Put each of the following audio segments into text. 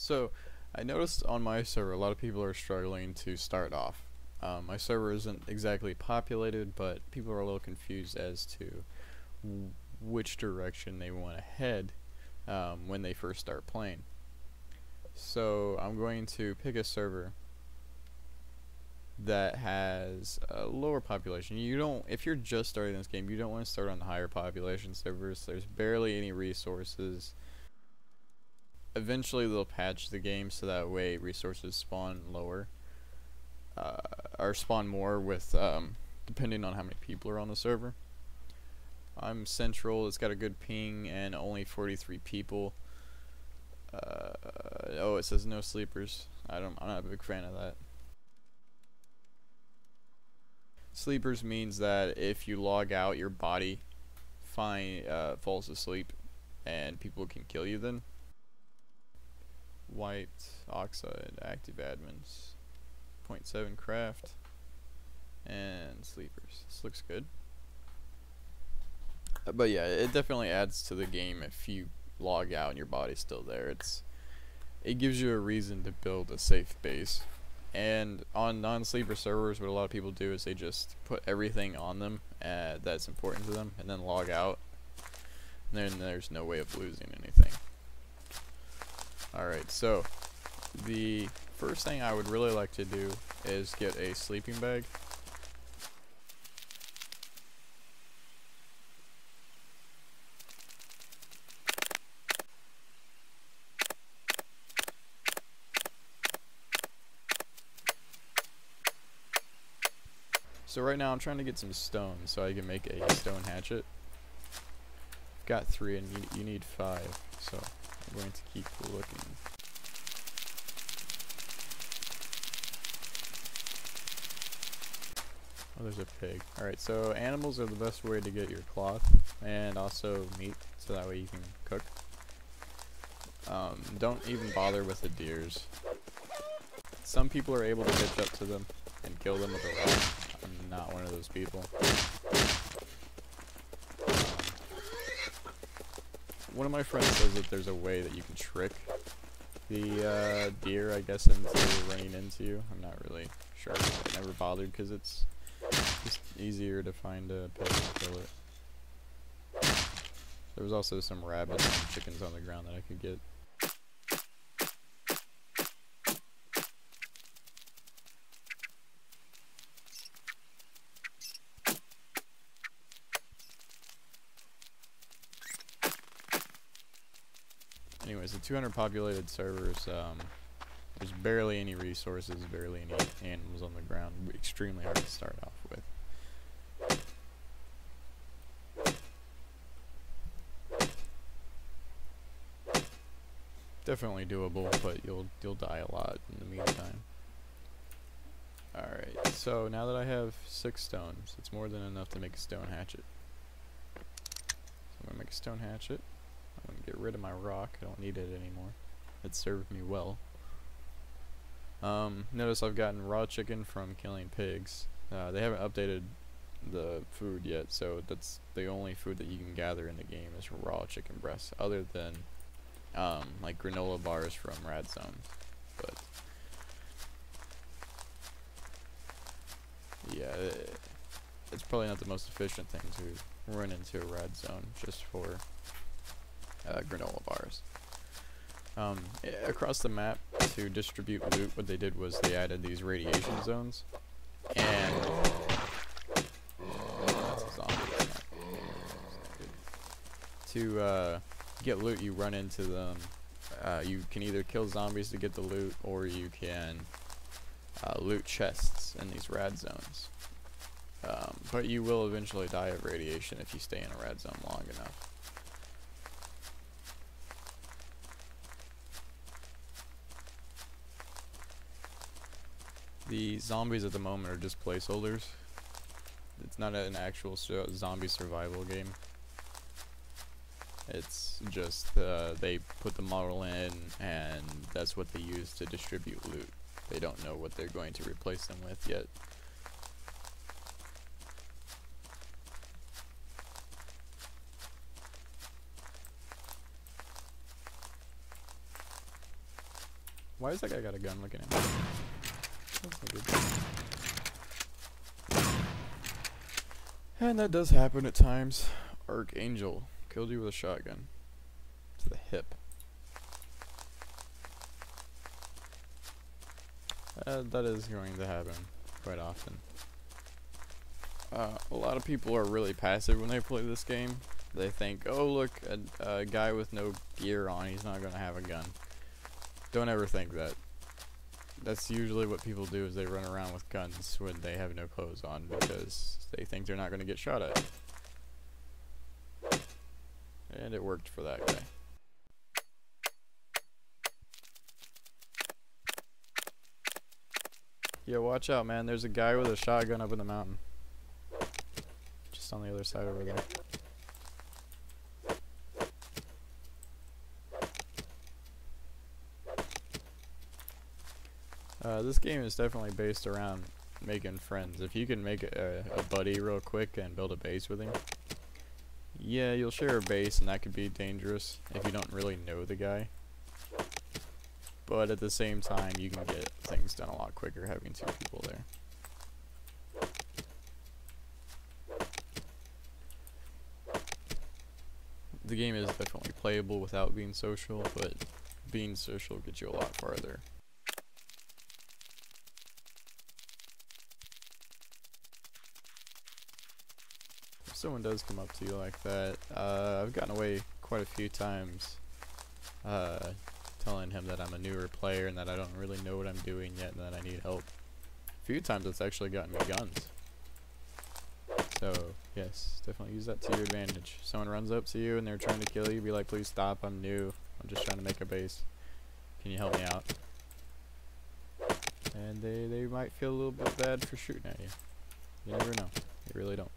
So, I noticed on my server a lot of people are struggling to start off. My server isn't exactly populated, but people are a little confused as to which direction they want to head when they first start playing. So, I'm going to pick a server that has a lower population. If you're just starting this game, you don't want to start on the higher population servers. There's barely any resources. Eventually they'll patch the game so that way resources spawn lower, or spawn more with, depending on how many people are on the server. I'm central, it's got a good ping and only 43 people. Oh, it says no sleepers. I'm not a big fan of that. Sleepers means that if you log out, your body falls asleep and people can kill you then. White, oxide, active admins, 0.7 craft, and sleepers. This looks good. But yeah, it definitely adds to the game if you log out and your body's still there. It gives you a reason to build a safe base. And on non-sleeper servers, what a lot of people do is they just put everything on them that's important to them and then log out. And then there's no way of losing anything. Alright, so the first thing I would really like to do is get a sleeping bag. So right now I'm trying to get some stone so I can make a stone hatchet. Got 3 and you need 5, so I'm going to keep looking. Oh, there's a pig. Alright, so animals are the best way to get your cloth and also meat, so that way you can cook. Don't even bother with the deers. Some people are able to hitch up to them and kill them with a rock. I'm not one of those people. One of my friends says that there's a way that you can trick the deer, I guess, into running into you. I'm not really sure. I never bothered because it's just easier to find a pig and kill it. There was also some rabbits and chickens on the ground that I could get. Anyways, the 200 populated servers, there's barely any resources, barely any animals on the ground. Extremely hard to start off with. Definitely doable, but you'll die a lot in the meantime. Alright, so now that I have 6 stones, it's more than enough to make a stone hatchet. So I'm gonna make a stone hatchet. I'm gonna get rid of my rock. I don't need it anymore. It served me well. Notice I've gotten raw chicken from killing pigs. They haven't updated the food yet, so that's the only food that you can gather in the game is raw chicken breasts, other than like granola bars from Rad Zones. But yeah, it's probably not the most efficient thing to run into a Rad Zone just for granola bars. Across the map to distribute loot, what they did was they added these radiation zones, and that's a zombie. To get loot, you run into them. You can either kill zombies to get the loot, or you can loot chests in these rad zones. But you will eventually die of radiation if you stay in a rad zone long enough. The zombies at the moment are just placeholders. It's not an actual zombie survival game. It's just they put the model in and that's what they use to distribute loot. They don't know what they're going to replace them with yet. Why is that guy got a gun looking at me? That's not good. And that does happen at times. Archangel killed you with a shotgun to the hip. That is going to happen quite often. A lot of people are really passive when they play this game. They think, oh look, a guy with no gear on, he's not going to have a gun. Don't ever think that. That's usually what people do, is they run around with guns when they have no clothes on because they think they're not going to get shot at. And it worked for that guy. Yeah, watch out, man. There's a guy with a shotgun up in the mountain. Just on the other side over there. This game is definitely based around making friends. If you can make a buddy real quick and build a base with him, yeah, you'll share a base, and that could be dangerous if you don't really know the guy. But at the same time, you can get things done a lot quicker having two people there. The game is definitely playable without being social, but being social gets you a lot farther. If someone does come up to you like that, I've gotten away quite a few times telling him that I'm a newer player and that I don't really know what I'm doing yet and that I need help. A few times it's actually gotten me guns. So, yes, definitely use that to your advantage. If someone runs up to you and they're trying to kill you, be like, please stop, I'm new. I'm just trying to make a base. Can you help me out? And they might feel a little bit bad for shooting at you. You never know. You really don't.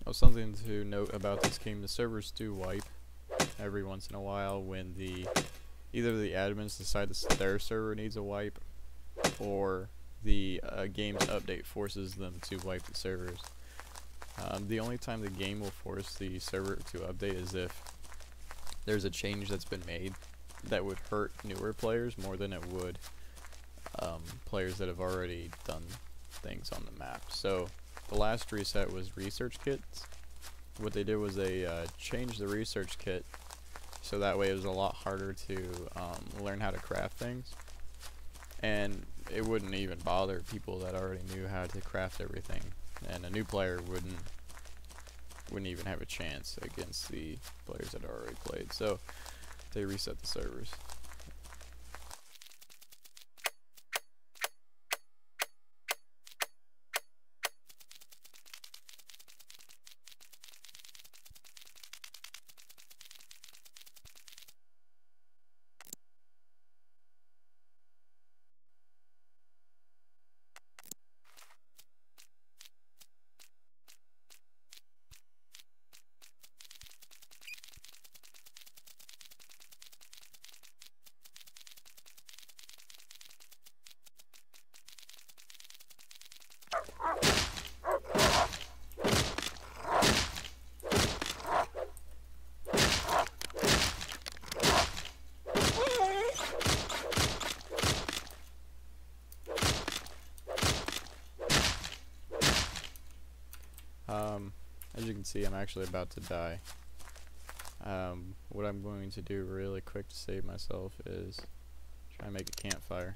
Oh, something to note about this game, the servers do wipe every once in a while when either the admins decide their server needs a wipe, or the game's update forces them to wipe the servers. The only time the game will force the server to update is if there's a change that's been made that would hurt newer players more than it would players that have already done things on the map. So the last reset was research kits. What they did was they changed the research kit so that way it was a lot harder to learn how to craft things, and it wouldn't even bother people that already knew how to craft everything, and a new player wouldn't even have a chance against the players that already played. So they reset the servers. can see, I'm actually about to die. What I'm going to do really quick to save myself is try and make a campfire.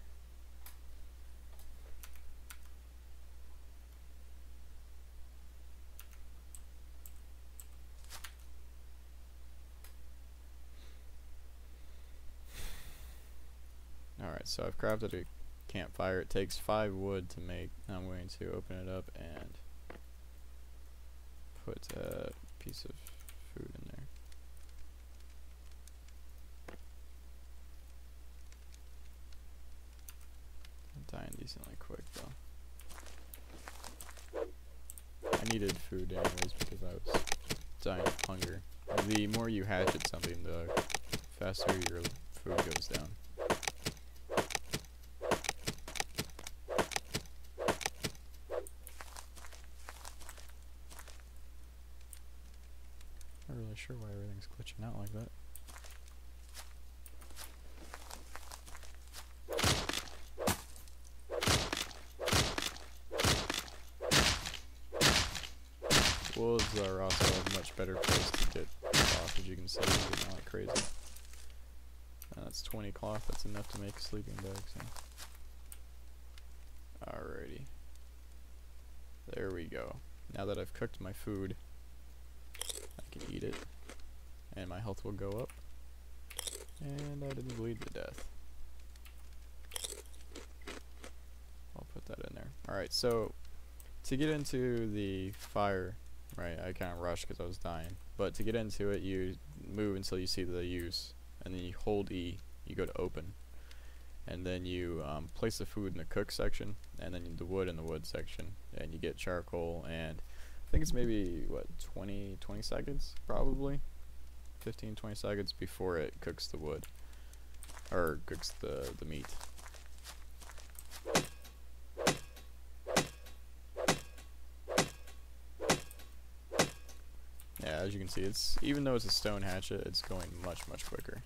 Alright, so I've crafted a campfire. It takes 5 wood to make. I'm going to open it up and put a piece of food in there. I'm dying decently quick though. I needed food anyways because I was dying of hunger. The more you hatchet something, the faster your food goes down. Not really sure why everything's glitching out like that. Wolves are also a much better place to get cloth, as you can see, they're getting like crazy. That's 20 cloth, that's enough to make a sleeping bag, so. Alrighty. There we go. Now that I've cooked my food, I can eat it, and my health will go up, and I didn't bleed to death. I'll put that in there. Alright, so to get into the fire, right, I kind of rushed because I was dying, but to get into it you move until you see the use, and then you hold E, you go to open, and then you place the food in the cook section, and then the wood in the wood section, and you get charcoal, and I think it's maybe, what, 20 seconds, probably? 15-20 seconds before it cooks the wood, or cooks the meat. Yeah, as you can see, it's, even though it's a stone hatchet, it's going much quicker.